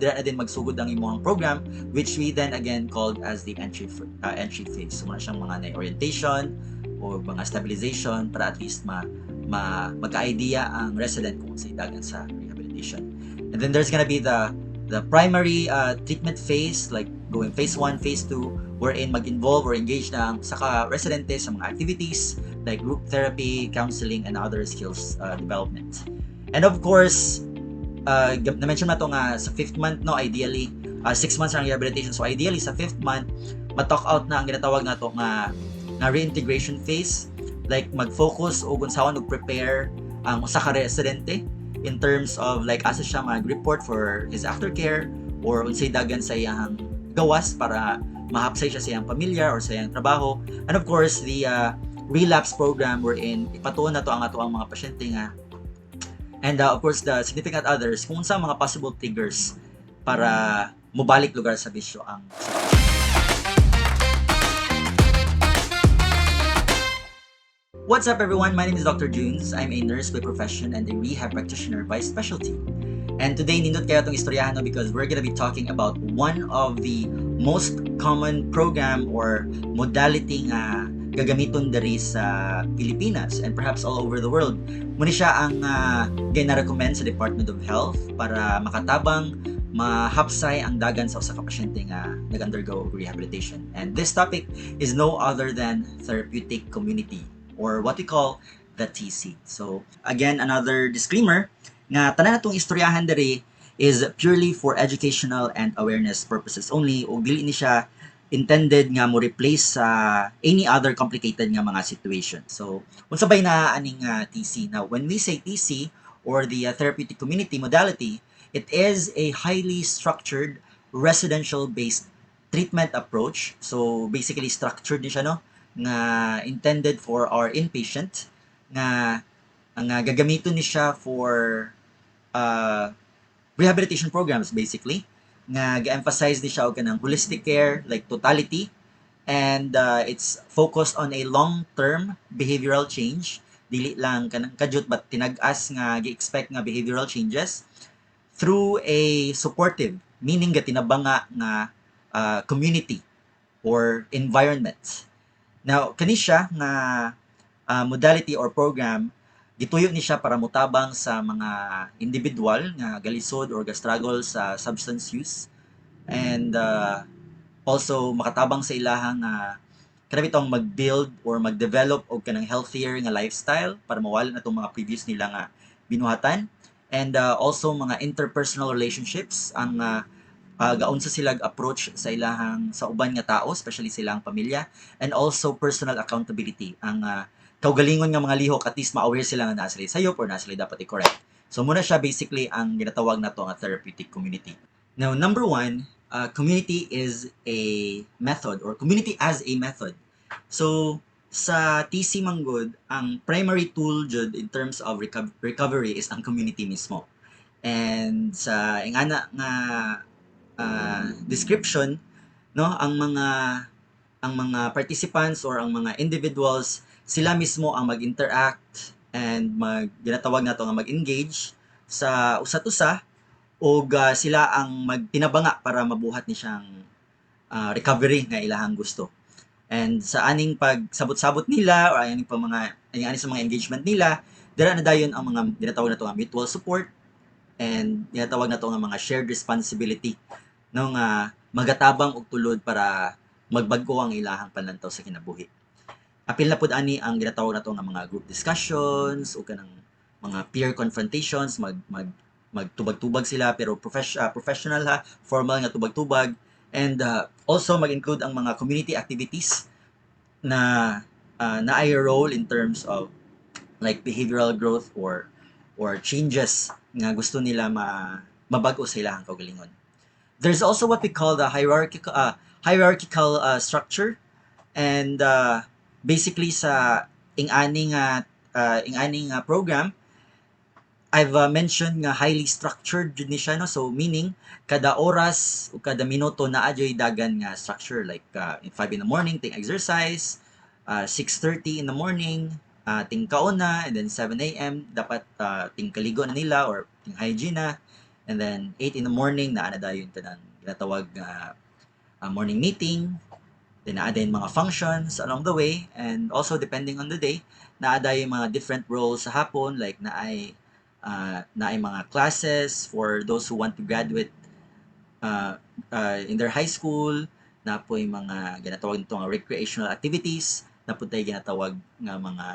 dira na din magsugod ang imong program, which we then again called as the entry phase. So muna siyang mga orientation o mga stabilization para at least magka-idea ang resident kung sa idagan sa rehabilitation. And then there's gonna be the primary treatment phase, like going phase 1, phase 2, wherein mag-involve or engage na ang saka residente sa mga activities like group therapy, counseling, and other skills development. And of course, na-mention na to nga sa 5th month, no, ideally 6 months ang rehabilitation. So ideally sa 5th month ma-talk out na ang ginatawag na to nga reintegration phase, like mag-focus o unsaon og prepare ang usa ka residente in terms of like asa siya mag-report for his aftercare or unsay dagan sa iyang gawas para mahapsay siya sa iyang pamilya or sa iyang trabaho. And of course the relapse program wherein ipatuon na to ang ato ang mga pasyente nga. And of course, the significant others, kung sa mga possible triggers para mubalik lugar sa bisyo ang What's up everyone? My name is Dr. Junes. I'm a nurse by profession and a rehab practitioner by specialty. And today, nindot kayo itong istoryahan no, because we're gonna be talking about one of the most common program or modality nga gagamiton diri sa Pilipinas and perhaps all over the world. Muna siya ang gina-recommend sa Department of Health para makatabang mahapsay ang dagan sa usa ka pasyente nga nag-undergo rehabilitation. And this topic is no other than therapeutic community or what we call the TC. So again, another disclaimer nga tanan natong istoryahan diri is purely for educational and awareness purposes only ug dili ni siya intended nga mo replace sa any other complicated nga mga situation. So, unsa bay na aning TC? Now, when we say TC or the therapeutic community modality, it is a highly structured residential-based treatment approach. So, basically structured ni siya no nga intended for our inpatient nga ang gagamiton ni siya for rehabilitation programs basically nga ga-emphasize ni siya og kanang holistic care like totality and it's focused on a long-term behavioral change, dili lang kanang kadyot but tinag-as nga gi-expect nga behavioral changes through a supportive, meaning ga tinabanga nga community or environment. Now kani siya nga modality or program gituyo ni siya para mutabang sa mga individual nga galisod or ga-struggle sa substance use and also makatabang sa ilahang kanang bitong mag-build or mag-develop og kanang healthier nga lifestyle para mawala na tong mga previous nila nga binuhatan and also mga interpersonal relationships ang gaunsa sila approach sa ilahang sa uban nga tao, especially sa ilang pamilya, and also personal accountability ang kaugalingon nga mga lihok at least ma-aware sila nga naa sila sayop or naa sila dapat i-correct. So muna siya basically ang ginatawag na to nga therapeutic community. Now number 1, community is a method or community as a method. So sa TC Manggod, ang primary tool jud in terms of recovery is ang community mismo. And sa ingana nga description no ang mga participants or ang mga individuals sila mismo ang mag-interact and ginatawag nato nga mag-engage sa usa't usa o sila ang magtinabanga para mabuhat ni siyang recovery nga ilahang gusto. And sa aning pagsabot-sabot nila or aning ani sa mga engagement nila, dira na dayon ang mga ginatawag nato nga mutual support and ginatawag nato nga mga shared responsibility no nga magatabang og tulod para magbag-o ang ilahang panlantaw sa kinabuhi. Apil na pud ani ang ginatawag nato nga mga group discussions o kanang mga peer confrontations, magtubag-tubag sila pero professional formal nga tubag-tubag and also mag-include ang mga community activities na naay role in terms of like behavioral growth or changes nga gusto nila mabag-o sa ilahang kaugalingon. There's also what we call the hierarchical structure and basically sa ing-aning program I've mentioned nga highly structured jud ni siya no, so meaning kada oras o kada minuto naa joy dagan nga structure like 5 in the morning ting exercise, 6:30 in the morning ting kaon na and then 7 a.m. dapat ting kaligo na nila or ting hygiene na And then 8 in the morning naa na dayon tanang ginatawag nga morning meeting. Then naa din mga functions along the way, and also depending on the day, naa dayon mga different roles sa hapon, like naay mga classes for those who want to graduate uh, in their high school, na po yung mga ginatawag nito nga recreational activities, na po tayo ginatawag nga mga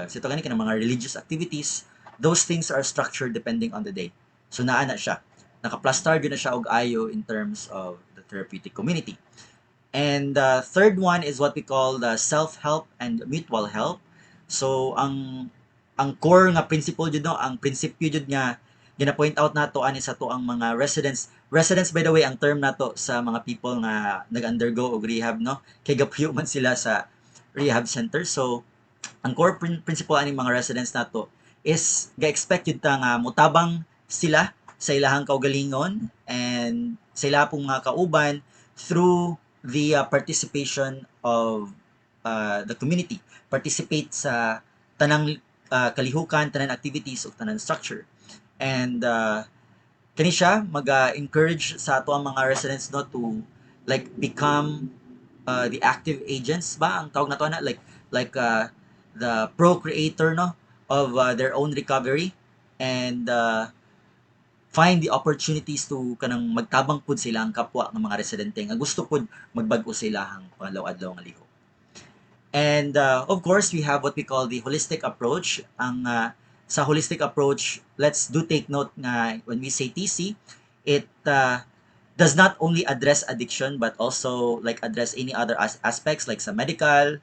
sito gani ka mga religious activities. Those things are structured depending on the day. So naa na siya. Naka-plaster na siya og ayo in terms of the therapeutic community. And the third one is what we call the self-help and mutual help. So ang core nga principle jud no, ang prinsipyo jud nga gina-point out nato ani sa to ang mga residents. Residents, by the way, ang term nato sa mga people nga nag-undergo og rehab, no, kay gapuyo man sila sa rehab center. So ang core principle aning mga residents nato is ga-expect yun ta nga mutabang sila sa ilahang kaugalingon and sa ila pong mga kauban through the participation of the community. Participate sa tanang kalihukan, tanang activities o tanang structure. And kani siya mag-encourage sa ato ang mga residents no to like become the active agents ba ang tawag nato na, like the procreator no of their own recovery, and find the opportunities to kanang magtabang pud sila ang kapwa ng mga residente nga gusto pud magbag-o sa ilahang pangalaw-adlaw nga liho. And of course, we have what we call the holistic approach. Ang sa holistic approach, let's do take note nga when we say TC, it does not only address addiction but also like address any other aspects like sa medical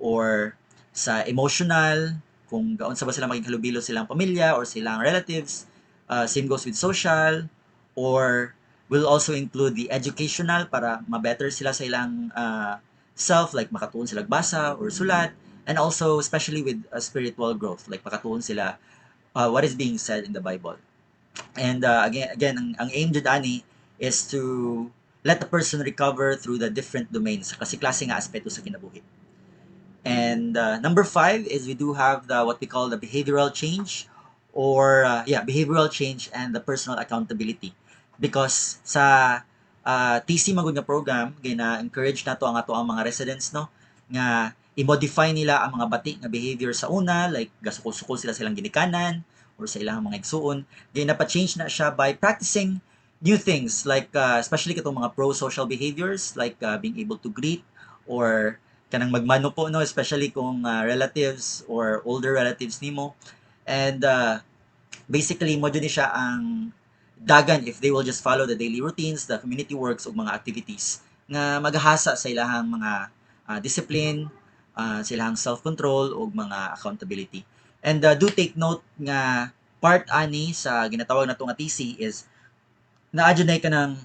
or sa emotional, kung gaon sa ba sila maging halubilo silang pamilya or silang relatives. Same goes with social, or will also include the educational para ma-better sila sa ilang self, like makatuon sila basa or sulat, and also especially with spiritual growth, like makatuon sila what is being said in the Bible. And again ang aim jud ani is to let the person recover through the different domains kasi klase nga aspeto sa kinabuhi. And number 5 is we do have the what we call the behavioral change, or behavioral change and the personal accountability. Because sa TC magud nga program, gina-encourage nato ang ato ang mga residents no nga i-modify nila ang mga bati nga behavior sa una, like gasukol-sukol sila silang ginikanan or sa ilang mga igsuon. Gina-pa-change na siya by practicing new things, like especially katong mga pro-social behaviors, like being able to greet or kanang magmano po no, especially kung relatives or older relatives nimo. And basically mo ni siya ang dagan if they will just follow the daily routines, the community works ug mga activities nga magahasa sa ilahang mga discipline, sa ilahang self-control ug mga accountability. And do take note nga part ani sa ginatawag nato nga TC is naadyo na ka ng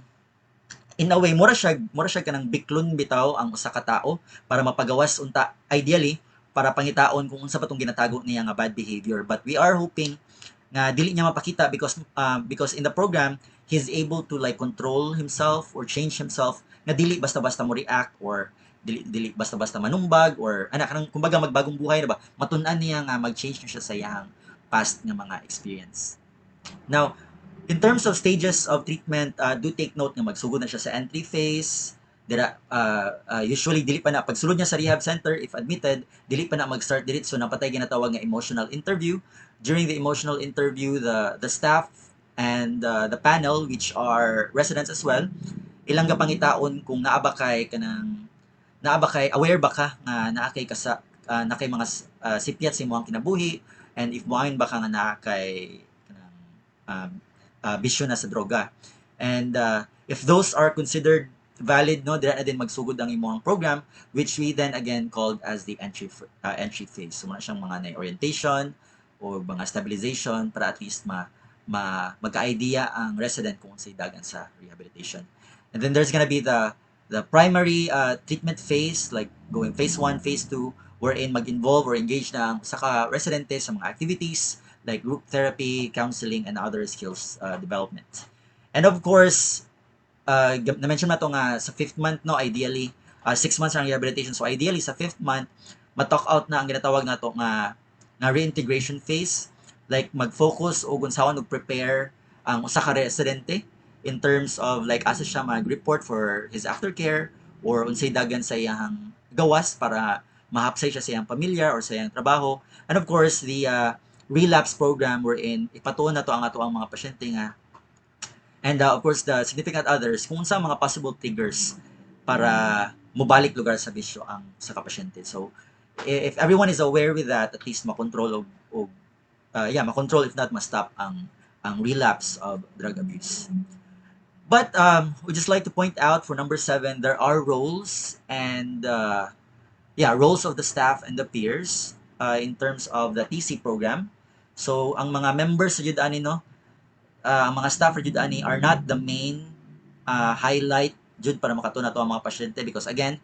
in a way mura siya kanang biklon bitaw ang usa ka tawo para mapagawas unta ideally para pangitaon kung unsa pa tong ginatago niya nga bad behavior. But we are hoping nga dili niya mapakita because in the program he's able to like control himself or change himself, nga dili basta-basta mo react or dili basta-basta manumbag or kanang kumbaga magbagong buhay na ba, matun-an niya nga mag-change na siya sa iyang past nga mga experience. Now, in terms of stages of treatment, do take note nga magsugod na siya sa entry phase. Usually dili pa na pagsulod niya sa rehab center if admitted, dili pa na mag-start diretso na patay ginatawag nga emotional interview. During the emotional interview, the staff and the panel, which are residents as well, ilang gapangitaon kung naa ba kay aware ba ka nga naa kay na kay mga sipyat sa imong kinabuhi, and if moayon ba ka nga naa kay bisyo na sa droga. And if those are considered valid, no, dira na din magsugod ang imong program, which we then again called as the entry phase. So muna siyang mga orientation o mga stabilization para at least magka-idea ang resident kung sa'y dagan sa rehabilitation. And then there's gonna be the primary treatment phase, like going phase 1, phase 2, wherein mag-involve or engage na ang saka residente sa mga activities like group therapy, counseling, and other skills development. And of course, na-mention na to nga sa 5th month, no, ideally 6 months ang rehabilitation. So ideally sa 5th month ma-talk out na ang ginatawag nato nga reintegration phase, like mag-focus o gunsawan og prepare ang usa ka residente in terms of like asa siya mag-report for his aftercare or unsay dagan sa iyang gawas para mahapsay siya sa iyang pamilya or sa iyang trabaho. And of course, the relapse program wherein ipatuon na to ang ato ang mga pasyente nga. And of course, the significant others, kung unsa ang mga possible triggers para mubalik lugar sa bisyo ang sa kapasyente. So, if everyone is aware with that, at least makontrol o makontrol if not ma-stop ang relapse of drug abuse. But we just like to point out for number 7, there are roles and roles of the staff and the peers in terms of the TC program. So ang mga members sa Jud ani no, ang mga staff sa Jud ani are not the main highlight jud para makatuna to ang mga pasyente because again,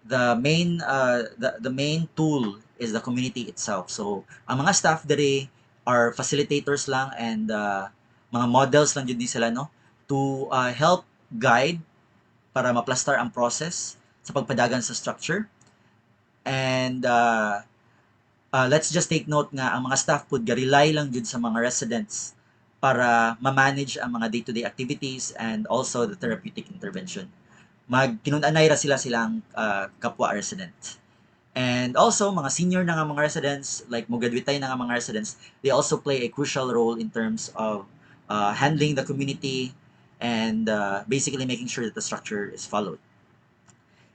the main tool is the community itself. So ang mga staff dere are facilitators lang and mga models lang jud ni sila no to help guide para maplastar ang process sa pagpadagan sa structure. And let's just take note nga ang mga staff pud rely lang jud sa mga residents para ma-manage ang mga day-to-day activities and also the therapeutic intervention. Magkinun-anay ra silang kapwa resident. And also mga senior na nga mga residents, like mo graduate na nga mga residents, they also play a crucial role in terms of handling the community and basically making sure that the structure is followed.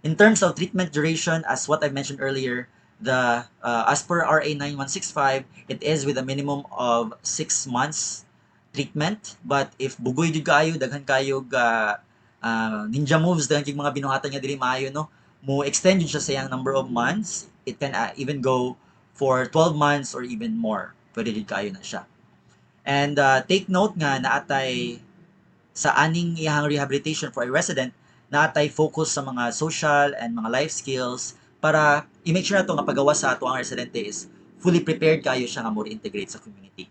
In terms of treatment duration, as what I mentioned earlier, the as per RA 9165, it is with a minimum of 6 months treatment. But if bugoy jud kaayo, daghan kayo ninja moves, daghan kay mga binuhatan nga dili maayo no, mo extend yun siya sa yang number of months. It can even go for 12 months or even more. Pwede jud kaayo na siya. And take note nga naatay sa aning iyang rehabilitation for a resident, naatay focus sa mga social and mga life skills para i-make sure nato nga pagawas sa ato ang residente is fully prepared kayo siya nga mo reintegrate sa community.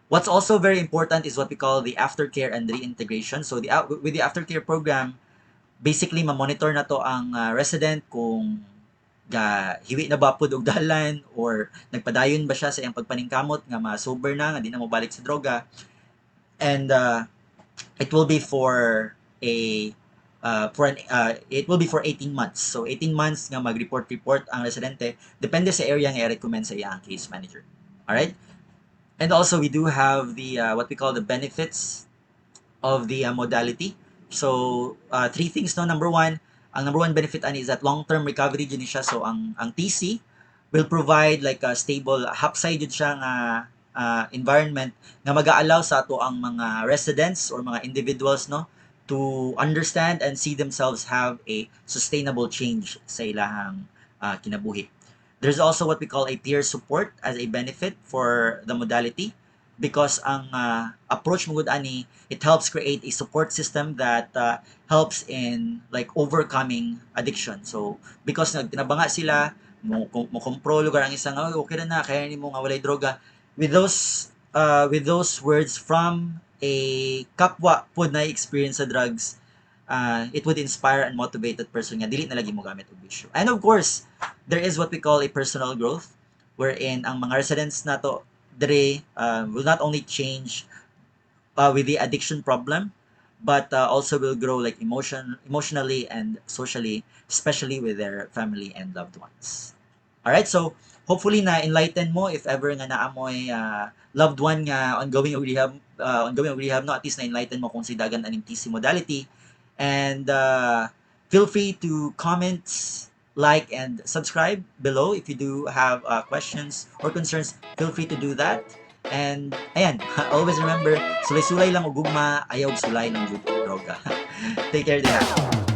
What's also very important is what we call the aftercare and reintegration. So with the aftercare program, basically ma-monitor na to ang resident kung hiwi na ba pud og dalan or nagpadayon ba siya sa iyang pagpaningkamot nga ma-sober na nga di na mo balik sa droga. And it will be for it will be for 18 months. So 18 months nga mag-report ang residente depende sa area nga i-recommend sa iyang case manager. All right? And also we do have the what we call the benefits of the modality. So 3 things no. Number 1, ang number 1 benefit ani is that long-term recovery jud siya. So ang TC will provide like a stable hapsay jud siya nga environment nga mag-aalaw sa ato ang mga residents or mga individuals no to understand and see themselves have a sustainable change sa ilahang kinabuhi. There's also what we call a peer support as a benefit for the modality because ang approach mo gud ani, it helps create a support system that helps in like overcoming addiction. So because nagtinabanga sila mo kontrol lugar ang isang okay na kaya nimo nga walay droga, with those words from a kapwa pod na experience sa drugs, it would inspire and motivate that person nga dili na lagi mo gamit og bisyo. And of course, there is what we call a personal growth wherein ang mga residents nato dere will not only change with the addiction problem but also will grow like emotionally and socially, especially with their family and loved ones. All right, so hopefully na enlighten mo if ever nga naamoy loved one nga ongoing og rehab no, at least na enlighten mo kung si dagan aning TC modality. And feel free to comment, like, and subscribe below if you do have questions or concerns. Feel free to do that. And ayan, always remember, sulay-sulay lang og gugma, ayaw sulay ng droga. Take care din.